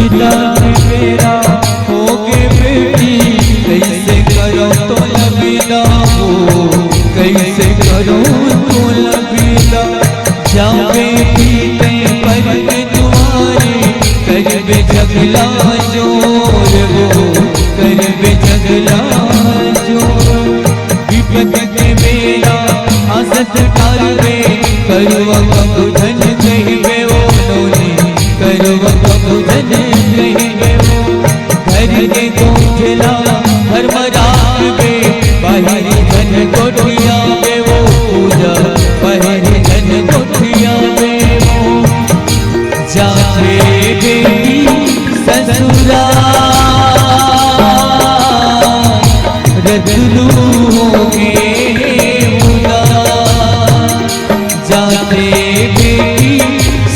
पिता मेरा होगे बेटी, कैसे करो तो लबीदा हो, कैसे करो तो लबीदा। जा बेटी पर के दुआरे, करबे जगला जोर हो, करबे जगला जोर। विपद के मेरा आसत कारबे, करवा बुझन कहिबे वो नोनी, करवा बुझन कहिबे वो। घर के कोठला घर मराबे, बाहरी धन कोठिया में वो पूजा, बाहरी धन कोठिया में वो। जाके बेटी ससुराल, रतलू होगे उदास। जाके बेटी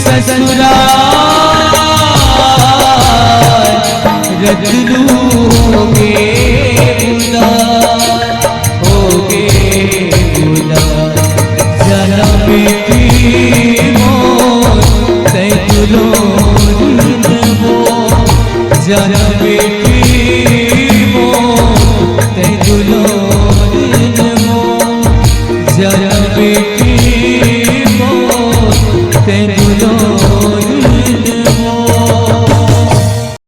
ससुराल, रतलू होगे उदास, होगे उदास। जना बेटी मोर तैतुलो मोर, जना बेटी मोर तैतुलो मोर, जना बेटी